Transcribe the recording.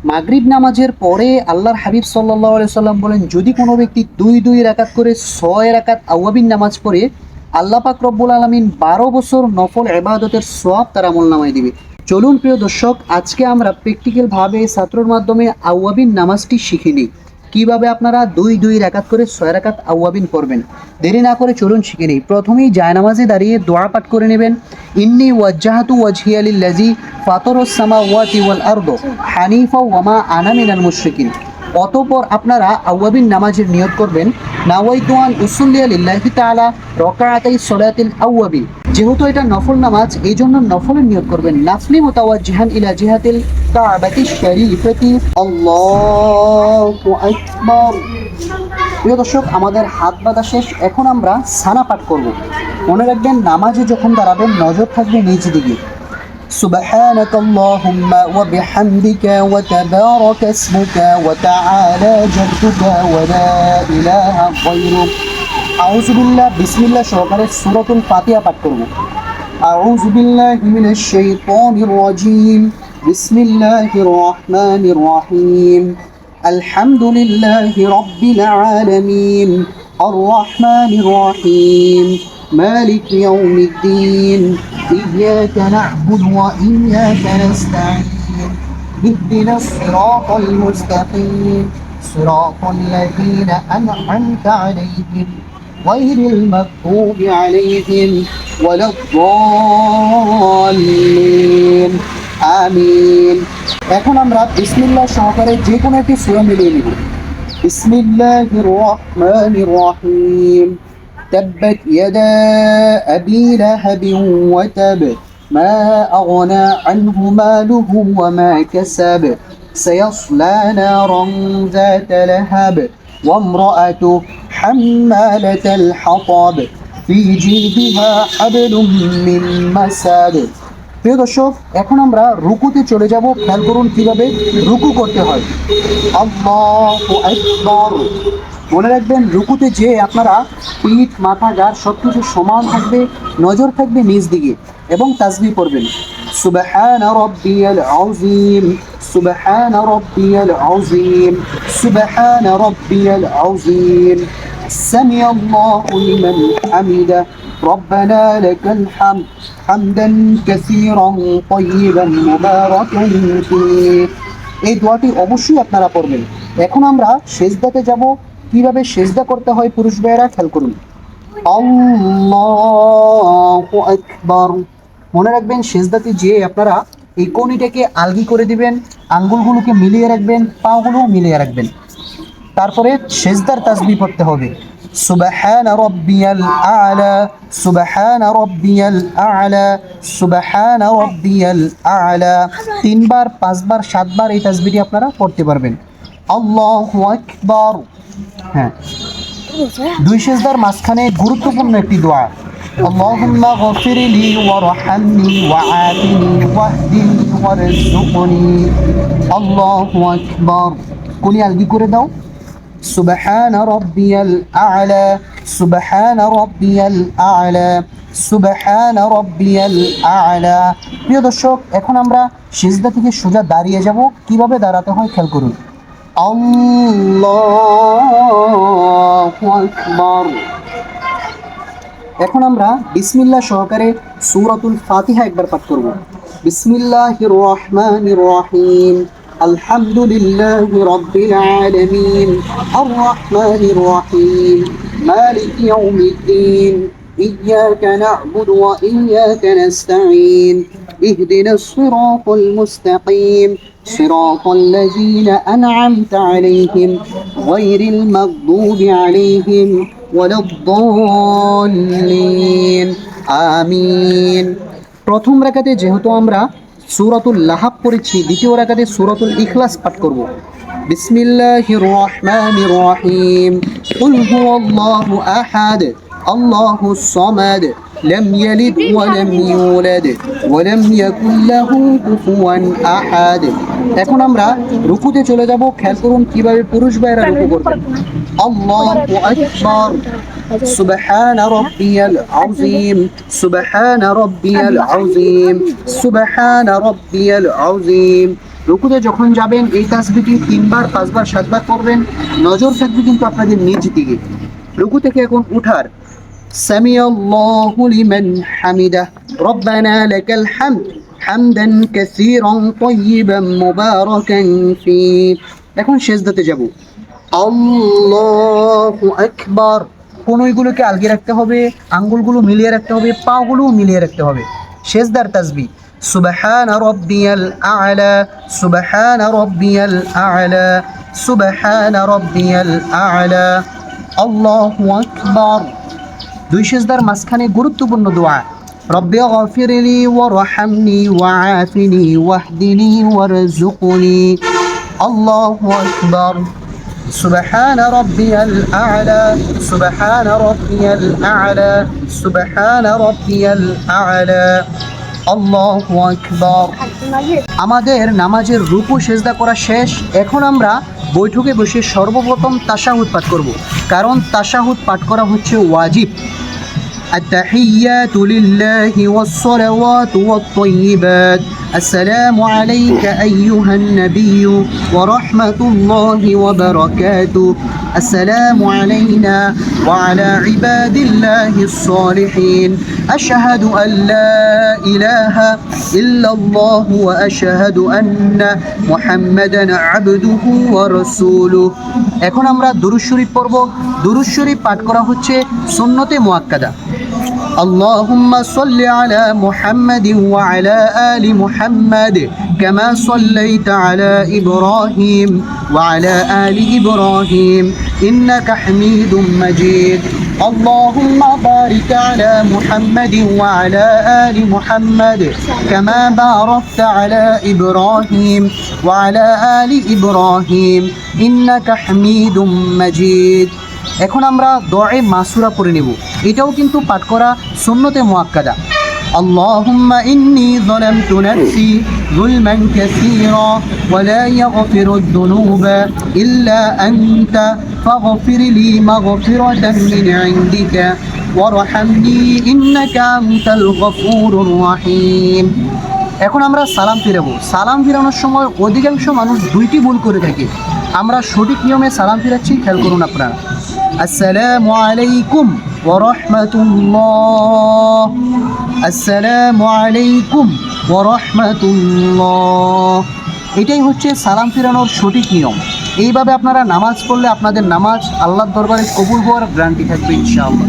মাগরিব নামাজের পরে আল্লাহর হাবিব সাল্লাল্লাহু আলাইহি সাল্লাম বলেন, যদি কোনো ব্যক্তি দুই দুই রাকাত করে 6 রাকাত আওয়াবিন নামাজ পড়ে, আল্লাহ পাক রব্বুল আলামিন 12 বছর নফল ইবাদতের সওয়াব তার আমলনামায় দিবে। চলুন প্রিয় দর্শক, আজকে আমরা প্র্যাকটিক্যালভাবে ছাত্রর মাধ্যমে আওয়াবিন নামাজটি শিখে নিই। কীভাবে আপনারা দুই দুই রাকাত করে 6 রাকাত আওয়াবিন পড়বেন। দেরি না করে চলুন শিখে নিই। প্রথমেই জায়নামাজে দাঁড়িয়ে দোয়া পাঠ করে নেবেন। ইন্নী ওয়াজ্জাহাতু ওয়াজহিয়া লিল্লাযী ফাতারাস সামাওয়াতি ওয়াল আরদ হানিফা ওয়া মা আনা মিনাল মুশরিকিন। অতঃপর আপনারা আওয়াবিন নামাজের নিয়ত করবেন, নাওয়াইতু আন উসাল্লিয়া লিল্লাহি তাআলা রাকাআতাই সলাতিল আওয়াবি। যেহেতু এটা নফল নামাজ, এই জন্য নফলের নিয়ত করবেন। নাফলি মুতাওয়াজ্জিহান ইলা জিহাতিল কাবাতিশ শরীফাতি। আল্লাহু আকবার। প্রিয় দর্শক, আমাদের হাত বাঁধা শেষ। এখন আমরা সানা পাঠ করব। মনে রাখবেন, নামাজে যখন দাঁড়াবেন নজর থাকবে নিজ দিকে। سبحانك اللهم وبحمدك وتبارك اسمك وتعالى جدك ولا إله غيرك। أعوذ بالله بسم الله সহকারে সূরাতুল ফাতিহা পাঠ করব। أعوذ بالله من الشيطان الرجيم بسم الله الرحمن الرحيم الحمد لله رب العالمين الرحمن الرحيم مالك يوم الدين إياك نعبد وإياك نستعين اهدنا الصراط المستقيم صراط الذين أنعمت عليهم غير المغضوب عليهم ولا الضالين آمين। এখন আমরা বিসমিল্লাহ সহকারে যে কোনো একটি সূরা মিলিয়ে নিব। বিসমিল্লাহির রহমানির রহিম। تبت يدا أبي لهب وتب ما أغنى عنه ماله وما كسب سيصلى نارا ذات لهب وامرأته حمالة الحطب في جيدها حبل من مسد। প্রিয় দর্শক, এখন আমরা রুকুতে চলে যাব। খেয়াল করুন কিভাবে রুকু করতে হয়। আল্লাহু আকবার। মনে রাখবেন, রুকুতে যে আপনারা পিঠ, মাথা, ঘাড় সব কিছু সমান থাকবে, নজর থাকবে নিজ দিকে এবং তাসবিহ পড়বেন। সুবহানা রাব্বিয়াল আযীম সুবহানা রাব্বিয়াল আযীম সুবহানা রাব্বিয়াল আযীম সামিআল্লাহু লিমান হামিদা রব্বানা লাকাল হামদ হামদান কাসীরান তাইয়িবান মুবারাকান ফীহ। এই দোয়াটি অবশ্যই আপনারা পড়বেন। এখন আমরা সেজদাতে যাব। কিভাবে সেজদা করতে হয় পুরুষ ভাইয়েরা খেয়াল করুন। আল্লাহু আকবার। মনে রাখবেন, সেজদাতে যে আপনারা এই কনিটাকে আলগি করে দিবেন, আঙ্গুলগুলোকে মিলিয়ে রাখবেন, পাগুলো মিলিয়ে রাখবেন। তারপরে সেজদার তাসবিহ পড়তে হবে। সুবহানা রাব্বিয়াল আ'লা সুবহানা রাব্বিয়াল আ'লা সুবহানা রাব্বিয়াল আ'লা। 3 বার, 5 বার, 7 বার এই তাসবিহটি আপনারা পড়তে পারবেন। আল্লাহু আকবার। হ্যাঁ, দুই সেজদার মাঝখানে গুরুত্বপূর্ণ একটি দোয়া। আল্লাহুম্মা গফিরলি ওয়ারহামনি ওয়াআফিনি ওয়াহদিনি ওয়ারযুকনি। আল্লাহু আকবার। কোনি আলগি করে দাও। সুবহানা রাব্বিয়াল আ'লা সুবহানা রাব্বিয়াল আ'লা সুবহানা রাব্বিয়াল আ'লা। প্রিয় দর্শক, এখন আমরা সিজদা থেকে সোজা দাঁড়িয়ে যাব। কিভাবে দাঁড়াতে হয় খেয়াল করুন। আল্লাহু আকবার। এখন আমরা বিসমিল্লাহ সহকারে সূরাতুল ফাতিহা একবার পাঠ করব। বিসমিল্লাহির রহমানির রহিম আলহামদুলিল্লাহি রাব্বিল আলামিন আর রহমানির রহিম মালিকি ইয়াউমিদ্দিন ইয়্যাকা না'বুদু ওয়া ইয়্যাকা নাস্তাঈন ইহদিনাস সিরাতাল মুস্তাকিম صراط الذين أنعمت عليهم غير المغضوب عليهم ولا الضالين آمين। প্রথম রাকাতে যেহেতু আমরা সূরাতুল লাহাব পড়েছি, দ্বিতীয় রাকাতে সূরাতুল ইখলাস পাঠ করব। বিসমিল্লাহির রহমানির রহিম কুল হুয়াল্লাহু আহাদ আল্লাহুস সামাদ لم يلد ولم يولد ولم يكن له كفوا أحد। এখন আমরা রুকুতে চলে যাব। খেয়াল করুন কিভাবে পুরুষ ভাইরা রুকু করবেন। আল্লাহু আকবার। সুবহান রাব্বিয়াল আযীম সুবহান রাব্বিয়াল আযীম সুবহান রাব্বিয়াল আযীম রুকুতে যখন যাবেন এই তাসবিহটি 3বার 5বার 7বার করবেন, নজর থাকবে কিন্তু আপনাদের নিজ দিকে। রুকু থেকে এখন উঠার সামিআল্লাহু লিমান হামিদা রব্বানা লাকাল হামদ হামদান কাসীরান তাইয়িবান মুবারাকান ফী। এখন সেজদাতে যাব, আল্লাহু আকবার। কোনগুলোকে আলগে রাখতে হবে, আঙ্গুলগুলো মিলিয়ে রাখতে হবে, পাগুলোও মিলিয়ে রাখতে হবে। সেজদার তাসবিহ সুবহান রাব্বিয়াল আ'লা সুবহান রাব্বিয়াল আ'লা সুবহান রাব্বিয়াল আ'লা আল্লাহু আকবার। দুই সেজদার মাঝখানে গুরুত্বপূর্ণ দোয়া রব্বি গফিরলি ওয়ারহামনি ওয়াআফিনি ওয়াহদিনি ওয়ারযুকনি আল্লাহু আকবার। সুবহান রাব্বিয়াল আ'লা সুবহান রাব্বিয়াল আ'লা সুবহান রাব্বিয়াল আ'লা আল্লাহু আকবার। আমাদের নামাজের রুকু সেজদা করা শেষ। এখন আমরা বৈঠকে বসে সর্বপ্রথম তাশাহুদ পাঠ করব, কারণ তাশাহুদ পাঠ করা হচ্ছে ওয়াজিব। التحيات لله والصلوات والطيبات السلام عليك أيها النبي ورحمة الله وبركاته السلام علينا وعلى عباد الله الصالحين أشهد أن لا إله إلا الله وأشهد أن محمدا عبده ورسوله। এখন আমরা দুরূদ শরীফ পড়ব। দুরূদ শরীফ পাঠ করা হচ্ছে সুন্নতে মুআক্কাদা। اللهم صل على محمد وعلى آل محمد كما صليت على إبراهيم وعلى آل إبراهيم إنك حميد مجيد اللهم بارك على محمد وعلى آل محمد كما باركت على إبراهيم وعلى آل إبراهيم إنك حميد مجيد। এখন আমরা দোয়া মাসুরা পড়ে নেব, এটাও কিন্তু পাঠ করা সুন্নতে মুআক্কাদা। اللهم إني ظلمت نفسي ظلما كثيرا ولا يغفر الذنوب إلا أنت فاغفر لي مغفرة من عندك وارحمني إنك أنت الغفور الرحيم। এখন আমরা সালাম ফিরাবো। সালাম ফিরানোর সময় অধিকাংশ মানুষ দুইটি ভুল করে থাকে। আমরা সঠিক নিয়মে সালাম ফিরাচ্ছি, খেয়াল করুন আপনারা। আসসালামু আলাইকুম ওয়া রাহমাতুল্লাহ আসসালামু আলাইকুম ওয়া রাহমাতুল্লাহ। এটাই হচ্ছে সালাম ফিরানোর সঠিক নিয়ম। এইভাবে আপনারা নামাজ পড়লে আপনাদের নামাজ আল্লাহর দরবারে কবুল হওয়ার গ্যারান্টি থাকবে ইনশাআল্লাহ।